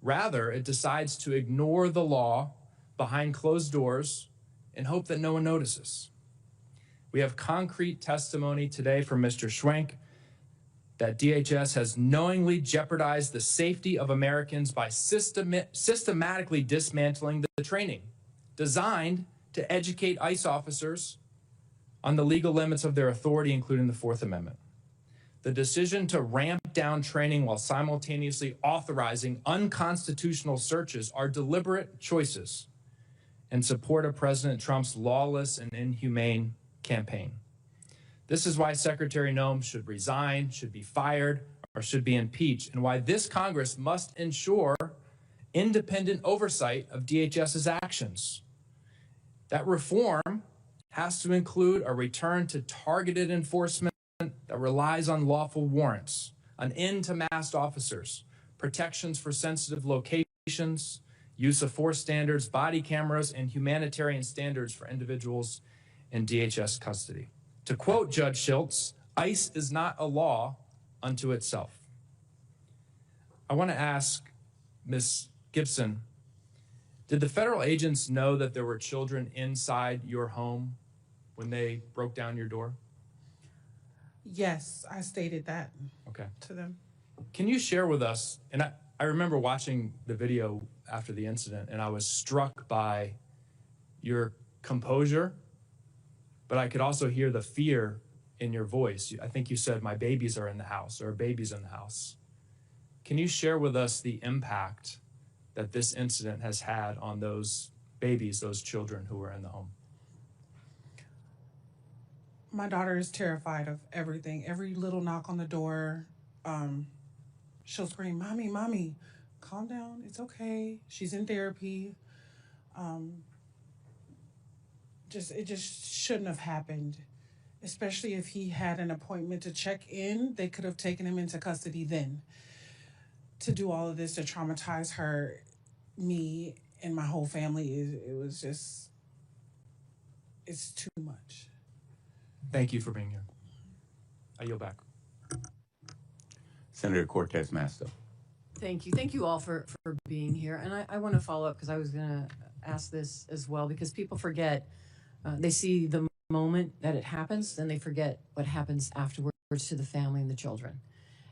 Rather, it decides to ignore the law behind closed doors and hope that no one notices. We have concrete testimony today from Mr. Schwank that DHS has knowingly jeopardized the safety of Americans by systematically dismantling the training designed to educate ICE officers on the legal limits of their authority, including the Fourth Amendment. The decision to ramp down training while simultaneously authorizing unconstitutional searches are deliberate choices in support of President Trump's lawless and inhumane campaign. This is why Secretary Noem should resign, should be fired, or should be impeached, and why this Congress must ensure independent oversight of DHS's actions. That reform has to include a return to targeted enforcement that relies on lawful warrants, an end to masked officers, protections for sensitive locations, use of force standards, body cameras, and humanitarian standards for individuals in DHS custody. To quote Judge Schiltz, ICE is not a law unto itself. I want to ask Ms. Gibson, did the federal agents know that there were children inside your home when they broke down your door? Yes, I stated that to them. Can you share with us, and I remember watching the video after the incident, and I was struck by your composure, but I could also hear the fear in your voice. I think you said, my babies are in the house, or a baby's in the house. Can you share with us the impact that this incident has had on those babies, those children who were in the home? My daughter is terrified of everything. Every little knock on the door, she'll scream, "Mommy, mommy, calm down, it's okay. She's in therapy." It just shouldn't have happened, especially if he had an appointment to check in. They could have taken him into custody then. To do all of this to traumatize her, me, and my whole family, it's too much. Thank you for being here. I yield back. Senator Cortez Masto. Thank you. Thank you all for being here. And I want to follow up because I was going to ask this as well, because people forget. They see the moment that it happens, then they forget what happens afterwards to the family and the children.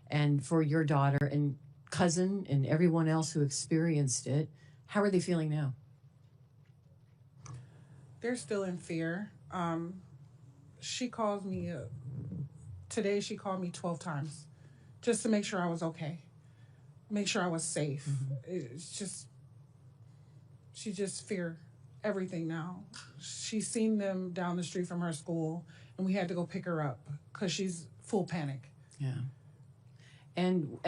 And for your daughter and cousin and everyone else who experienced it, how are they feeling now? They're still in fear. She calls me, today she called me 12 times just to make sure I was okay, make sure I was safe. It's just, she just fear everything now. She's seen them down the street from her school, and we had to go pick her up because she's full panic. Yeah. And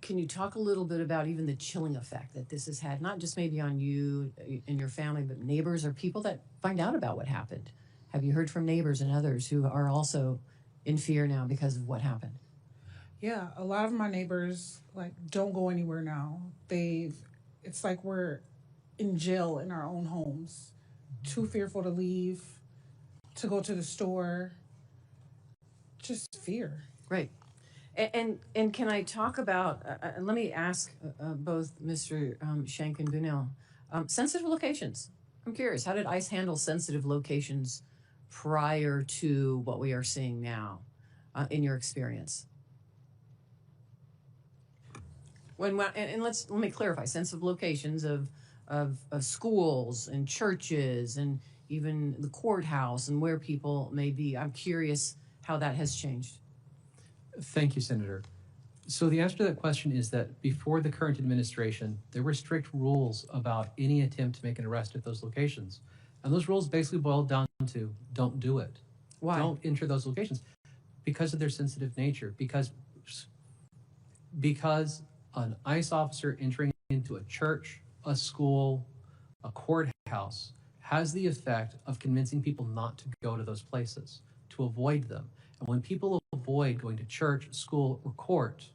can you talk a little bit about even the chilling effect that this has had, not just maybe on you and your family, but neighbors or people that find out about what happened? Have you heard from neighbors and others who are also in fear now because of what happened? Yeah, a lot of my neighbors don't go anywhere now. It's like we're in jail in our own homes, too fearful to leave, to go to the store, just fear. Right. And can I talk about, let me ask both Mr. Schwank and Bunnell, sensitive locations. I'm curious, how did ICE handle sensitive locations prior to what we are seeing now, in your experience? And let me clarify, sensitive locations of schools and churches and even the courthouse and where people may be. I'm curious how that has changed. Thank you, Senator. So the answer to that question is that before the current administration, there were strict rules about any attempt to make an arrest at those locations. And those rules basically boil down to don't do it. Why? Don't enter those locations because of their sensitive nature. Because an ICE officer entering into a church, a school, a courthouse has the effect of convincing people not to go to those places, to avoid them. And when people avoid going to church, school, or court,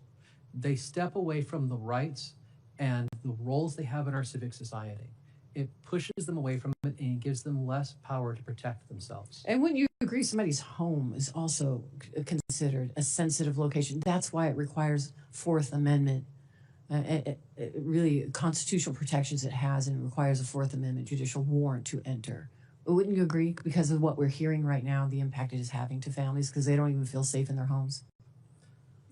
they step away from the rights and the roles they have in our civic society. It pushes them away from it and gives them less power to protect themselves. And wouldn't you agree somebody's home is also considered a sensitive location? That's why it requires Fourth Amendment, really constitutional protections it has, and it requires a Fourth Amendment judicial warrant to enter. Wouldn't you agree, because of what we're hearing right now, the impact it is having to families because they don't even feel safe in their homes?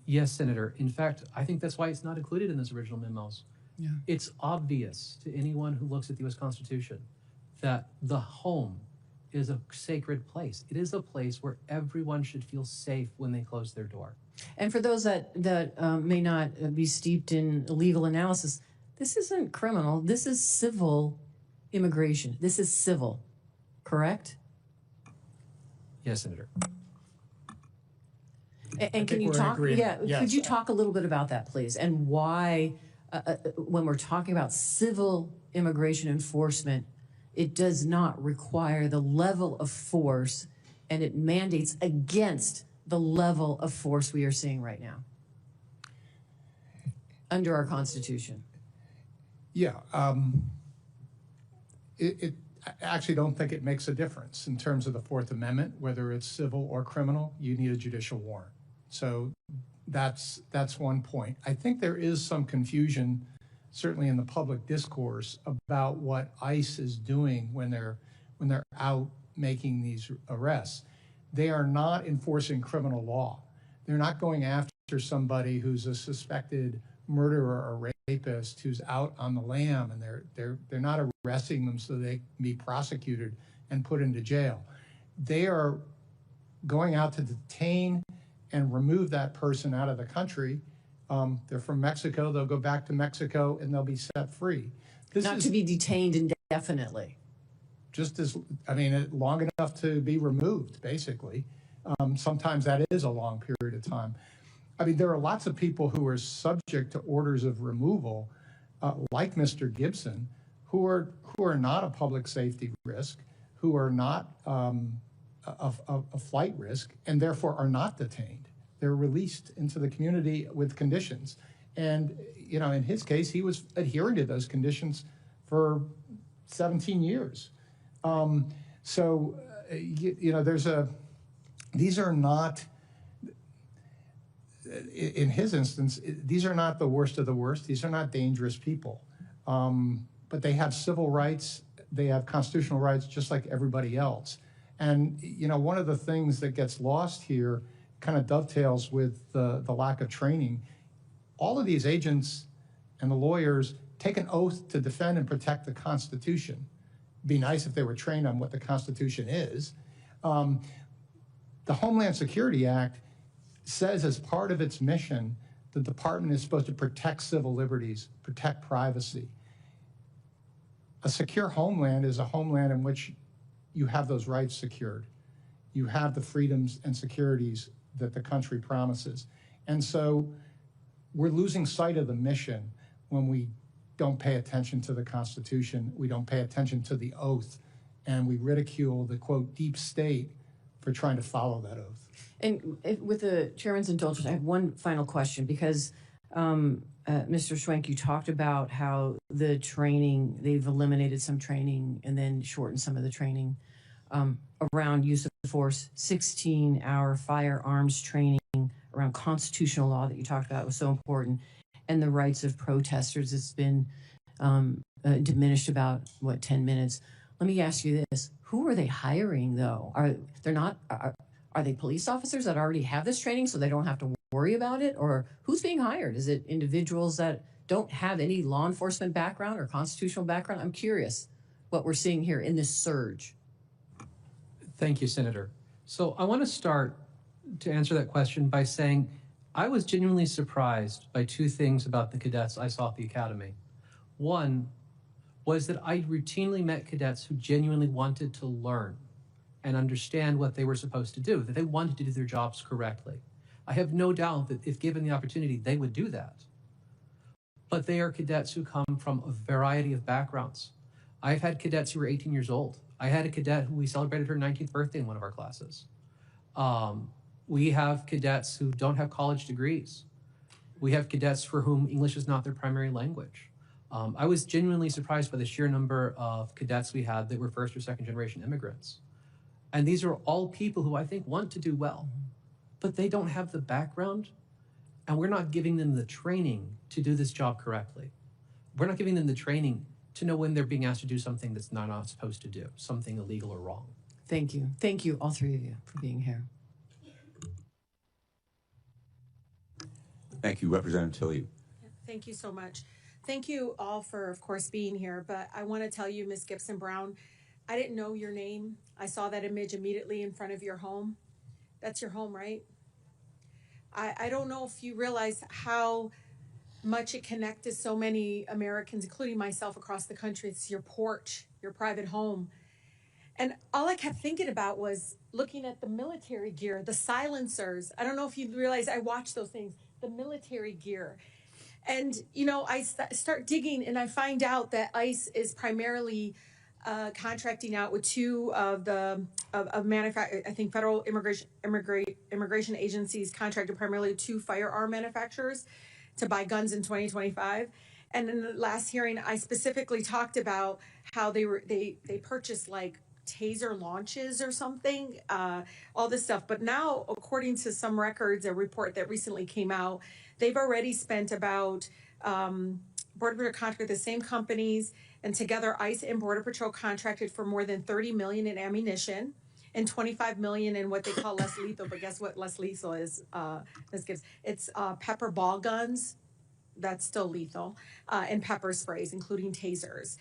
Yes, Senator. In fact, I think that's why it's not included in those original memos. Yeah. It's obvious to anyone who looks at the U.S. Constitution that the home is a sacred place. It is a place where everyone should feel safe when they close their door. And for those that may not be steeped in legal analysis, this isn't criminal. This is civil immigration. This is civil, correct? Yes, Senator. And can you talk? Yeah, yes. Could you talk a little bit about that, please, and why, when we're talking about civil immigration enforcement, it does not require the level of force, and it mandates against the level of force we are seeing right now under our Constitution? Yeah, I actually don't think it makes a difference in terms of the Fourth Amendment, whether it's civil or criminal. You need a judicial warrant. So that's one point. I think there is some confusion, certainly in the public discourse, about what ICE is doing when they're out making these arrests. They are not enforcing criminal law. They're not going after somebody who's a suspected murderer or rapist who's out on the lam, and they're not arresting them so they can be prosecuted and put into jail. They are going out to detain and remove that person out of the country. They're from Mexico. They'll go back to Mexico and they'll be set free. Not to be detained indefinitely. Just as, long enough to be removed, basically. Sometimes that is a long period of time. There are lots of people who are subject to orders of removal, like Mr. Gibson, who are not a public safety risk, who are not a flight risk, and therefore are not detained. They're released into the community with conditions. And, in his case, he was adhering to those conditions for 17 years. These are not, in his instance, these are not the worst of the worst. These are not dangerous people. But they have civil rights. They have constitutional rights just like everybody else. And, one of the things that gets lost here kind of dovetails with the lack of training. All of these agents and the lawyers take an oath to defend and protect the Constitution. It'd be nice if they were trained on what the Constitution is. The Homeland Security Act says as part of its mission, the department is supposed to protect civil liberties, protect privacy. A secure homeland is a homeland in which you have those rights secured. You have the freedoms and securities that the country promises. And so we're losing sight of the mission when we don't pay attention to the Constitution, we don't pay attention to the oath, and we ridicule the, quote, deep state for trying to follow that oath. And with the chairman's indulgence, I have one final question, because Mr. Schwank, you talked about how the training, they've eliminated some training and then shortened some of the training around use of force, 16-hour firearms training around constitutional law that you talked about was so important, and the rights of protesters. It's been diminished about, 10 minutes. Let me ask you this. Who are they hiring, though? Are they police officers that already have this training so they don't have to worry about it? Or who's being hired? Is it individuals that don't have any law enforcement background or constitutional background? I'm curious what we're seeing here in this surge. Thank you, Senator. So I want to start to answer that question by saying I was genuinely surprised by two things about the cadets I saw at the academy. One was that I routinely met cadets who genuinely wanted to learn and understand what they were supposed to do, that they wanted to do their jobs correctly. I have no doubt that if given the opportunity, they would do that. But they are cadets who come from a variety of backgrounds. I've had cadets who were 18 years old. I had a cadet who we celebrated her 19th birthday in one of our classes. We have cadets who don't have college degrees. We have cadets for whom English is not their primary language. I was genuinely surprised by the sheer number of cadets we had that were first or second generation immigrants. And these are all people who I think want to do well, but they don't have the background, and we're not giving them the training to do this job correctly. We're not giving them the training to know when they're being asked to do something that's not supposed to do, something illegal or wrong. Thank you. Thank you, all three of you, for being here. Thank you, Representative Tilley. Thank you so much. Thank you all for, of course, being here. But I want to tell you, Ms. Gibson-Brown, I didn't know your name. I saw that image immediately in front of your home. That's your home, right? I don't know if you realize how much it connected so many Americans, including myself, across the country. It's your porch, your private home. And all I kept thinking about was looking at the military gear, the silencers. I don't know if you realize I watched those things, the military gear. And, you know, I start digging and I find out that ICE is primarily contracting out with two of the I think federal immigration agencies contracted primarily with two firearm manufacturers to buy guns in 2025. And in the last hearing, I specifically talked about how they purchased like taser launches or something, all this stuff. But now, according to some records, a report that recently came out, they've already spent about Border Patrol contract with the same companies, and together ICE and Border Patrol contracted for more than $30 million in ammunition and $25 million in what they call less lethal. But guess what less lethal is? It's pepper ball guns. That's still lethal, and pepper sprays, including tasers.